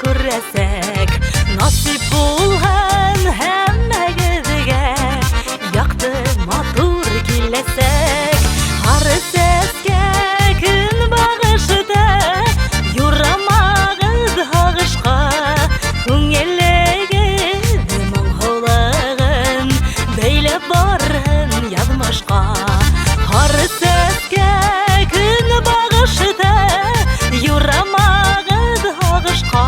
күрәсәк, насип булган һәммәгезгә якты матур киләсәк. Ары сәскә көн багышыда юрамагыз һагышка, күңелегез моңһулагын бәйләп барһын язмышка. Ары сәскә көн багышыда юрамагыз һагышка,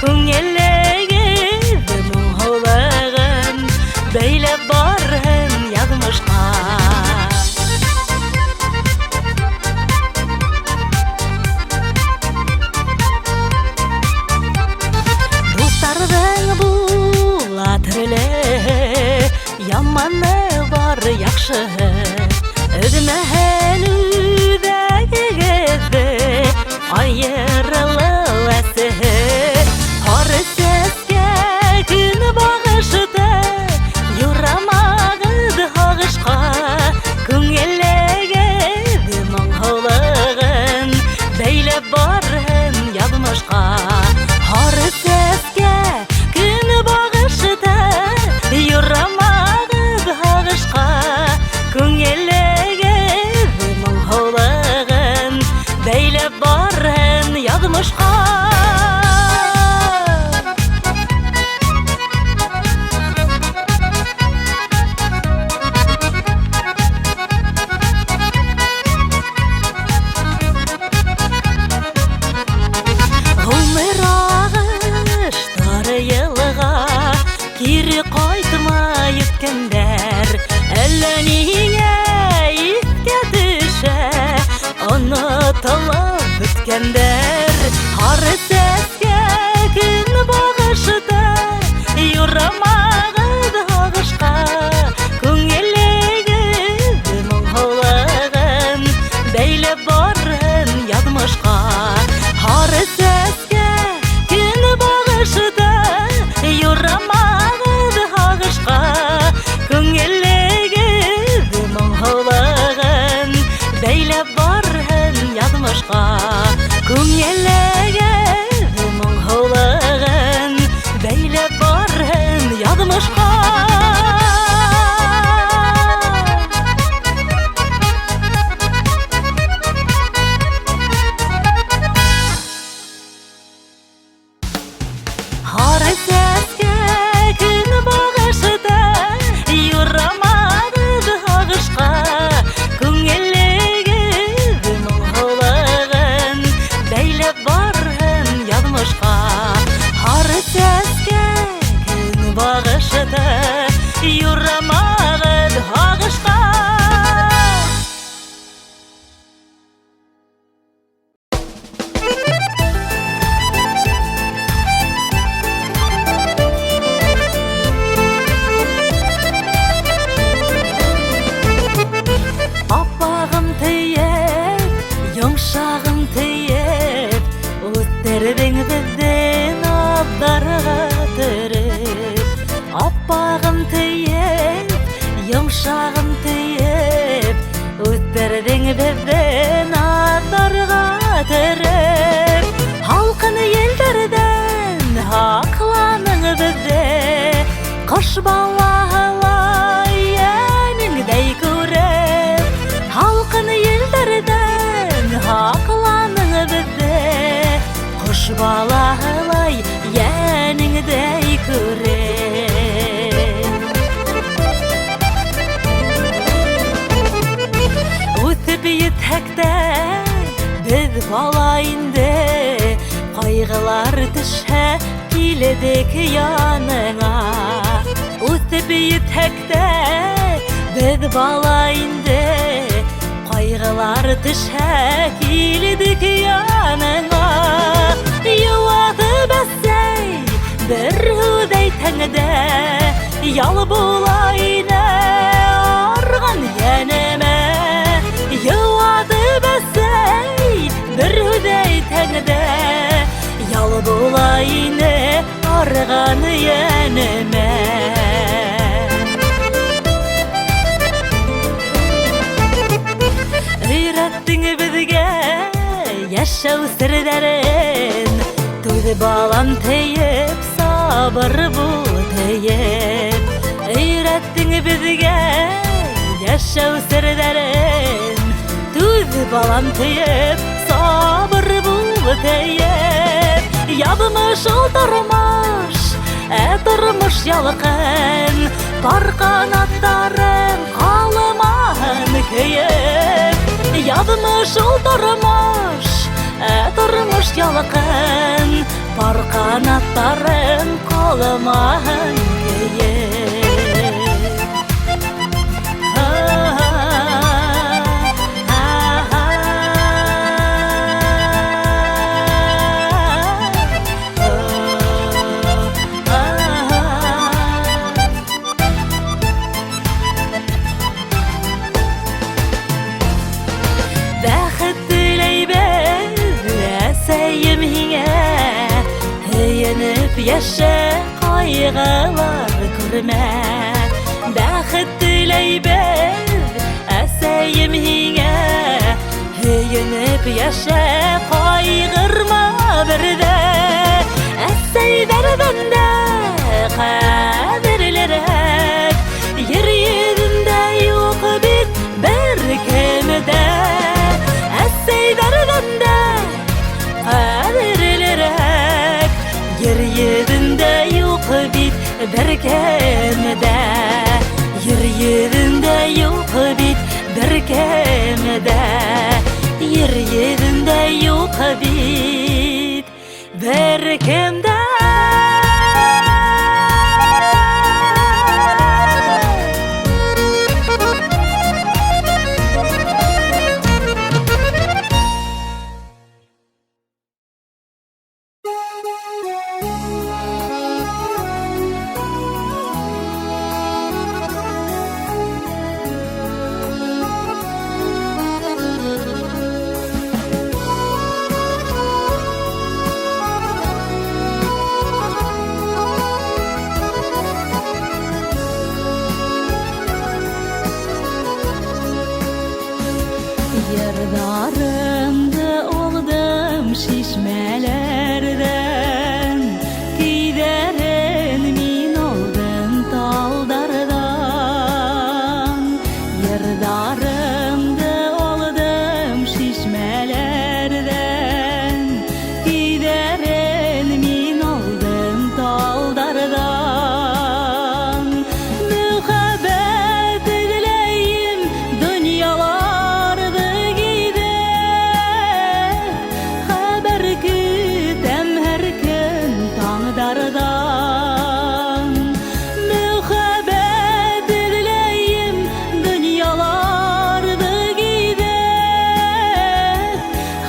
күңелегез моңһулагын бәйләп барһын язмышка. Яманы бар яхшыһы, өҙмәһен үҙәгегеҙҙе айырылыу әсеһе. Һары сәскә көн багышыда юрамагыҙ һағышҡа, күңелегеҙ моңһоулығын бәйләп барһын яҙмышҡа. Һары сәскә көн багышыда юрамагыҙ һағышҡа, күңелегеҙ моңһоулығын бәйләп барһын яҙмышҡа. Кире ҡайтмай үткәндәр, әллә ниңә иҫкә төшә, онотолоп бөткәндәр. Һары сәскә көн багышыда юрамагыҙ һағышҡа, күңелегеҙ моңһоулығын бәйләп барһын яҙмышҡа. Һары сәскә көн багышыда юрамагыҙ һағышҡа, күңелегеҙ моңһоулығын бәйләп барһын яҙмышҡа. Күңелегеҙ моңһоулығын бәйләп барһын яҙмышҡа. Һары сәскә көн багышыда юрамагыҙ һағышҡа, күңелегеҙ моңһоулығын бәйләп барһын яҙмышҡа. Һары сәскә көн багышыда юрамагыҙ һағышҡа. Йомшағым тейеп, үттердің бізден аҙҙарға төрөп. Аппағым тейеп, йомшағым тейеп, үттердің бізден аҙҙарға төрөп. Һалҡын елдәрҙән һаҡланың беҙҙе, ҡош балаһылай йәнеңдәй күреп. Һалҡын елдәрҙән һаҡланың беҙҙе, ҡош балаһылай йәнеңдәй күреп. Үҫеп етһәк тә беҙ бала инде, ҡайғылар төшһә килдек яныңа. Үҫеп етһәк тә беҙ бала инде, ҡайғылар төшһә килдек яныңа. Йыуатып әсәй бер һүҙ әйтһәңдә, ял була ине арған йәнемә. Йыуатып әсәй бер һүҙ әйтһәңдә, ял була ине арған йәнемә. Өйрәттең беҙгә йәшәү серҙәрен, түҙеп balam teyip, sabır bu teyip. Öğrettin bizge yaşav sırların. Tuz balam teyip, sabır bu teyip. Yapmış oturmuş, durmuş yalqın. Par kanatların kalman köyüp. Yapmış oturmuş, durmuş yalqın. Par kanatların kalman köyüp. Yaşa kaygılar kurma, Bəxit dileyber Əsəyim hine, Heyinip yaşa kaygırma bir de. Əsəylərbəndə qadirlərək, Yer yüzünde yok bit bir kimde. Əsəylərbəndə qadirlərək, Yer yüzünde yok bit bir kimde. Yer yüzünde yok bit bir kimde. Yer yüzünde yok bit bir kimde. Yerdarımda oldum şişmelerden, Giderin min oldum taldardan. Yerdarımda oldum şişmelerden, Giderin min oldum taldardan. Muhabbet dileyim dünyalar, Muhabbet dileyim dünyalarda gider,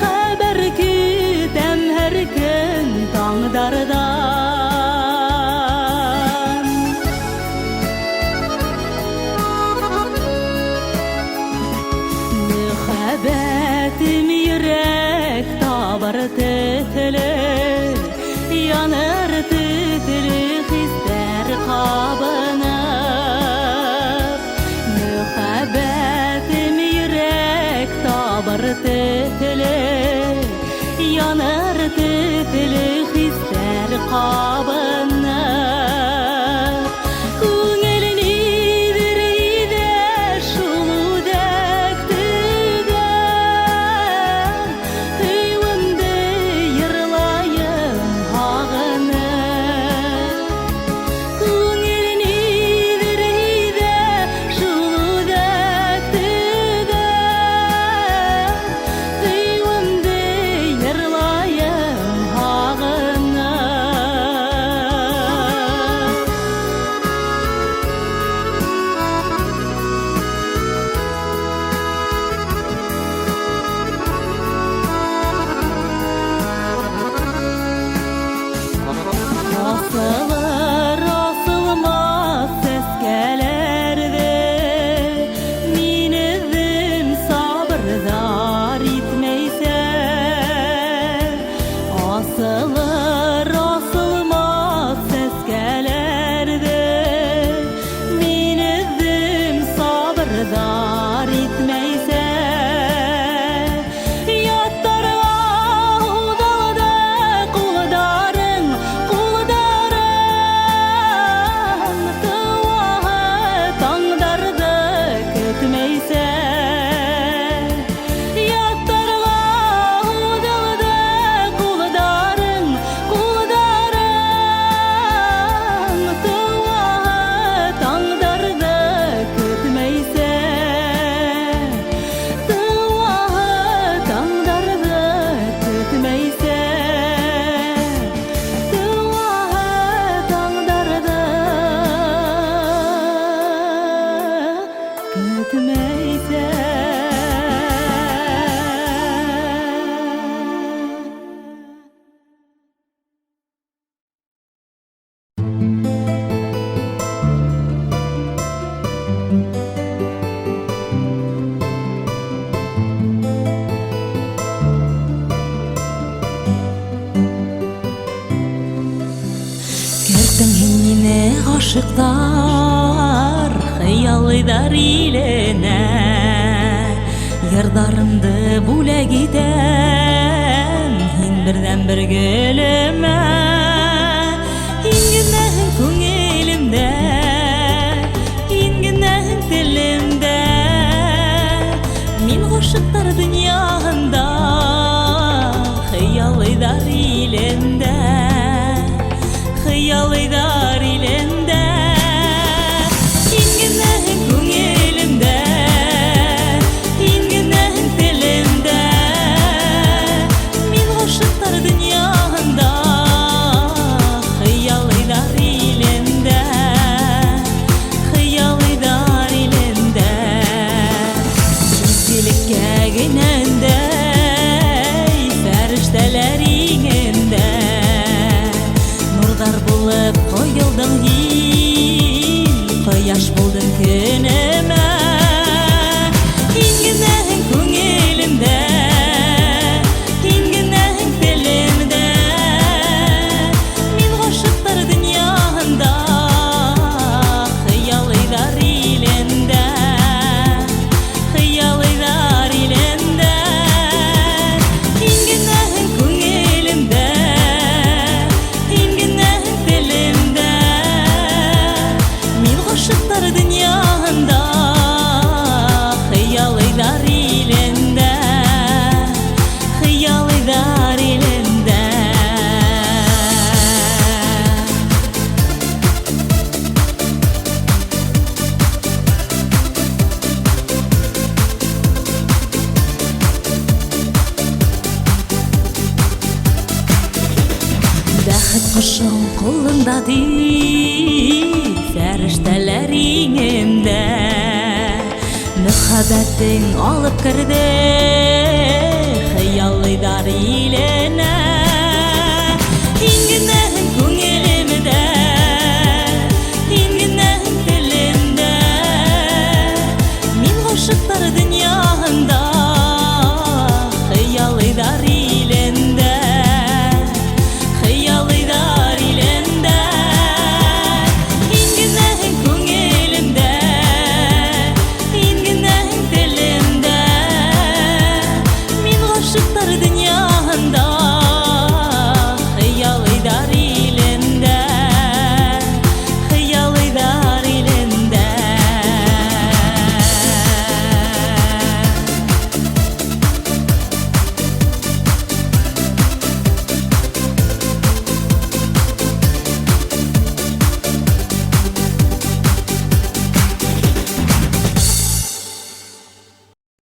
Haber kütem her gün tağdardan. Muhabbetim yürek tabar tütülür, Yanır tütülü hisler kabanır. Muhabbetim yürek tabar tütülü, Yanır tütülü hisler kabanır. Күңелini дирейде шулудек тüden, Өйвімді йырлайым ағыны. Күңелini дирейде шулудек тüden, Өйвімді йырлайым ағыны. Asılır asılmaz seskelerde, Min izim sabırdar itmeyse. Asılır asılmaz seskelerde, Min izim sabırdar itmeyse. Yattarga udalda kuldar Еттің еніне ғашықтар, хыялыйдар илене, Йырдарымды бүләк итән, һин бердән бер гөлемә. Ингенәһең күңелемдә, ингенәһең телемдә, мин ғашықтар дөньяһында, хыялыйдар илендә, хыялыйдар илендә. Ингенәһең күңелемдә, ингенәһең телемдә, мин ғашықтар дөньяһында, хыялыйдар илендә, хыялыйдар илендә. Изгелеккә генәндәй, фәрештәләр иңендә, нурдар булып коелдың һин, кояш булдың көнемә. Ингенәһең күңелемдә, ингенәһең телемдә, мин ғашықтар дөньяһында, хыялыйдар илендә, хыялыйдар илендә. Ингенәһең күңелемдә, ингенәһең телемдә, мин ғашықтар дөньяһында, хыялыйдар илендә, хыялыйдар илендә. Бәхет кошың кулында ди, фәрештәләр иңендә, мөхәббәтең алып керде, хыялыйдар иленә. Ингенә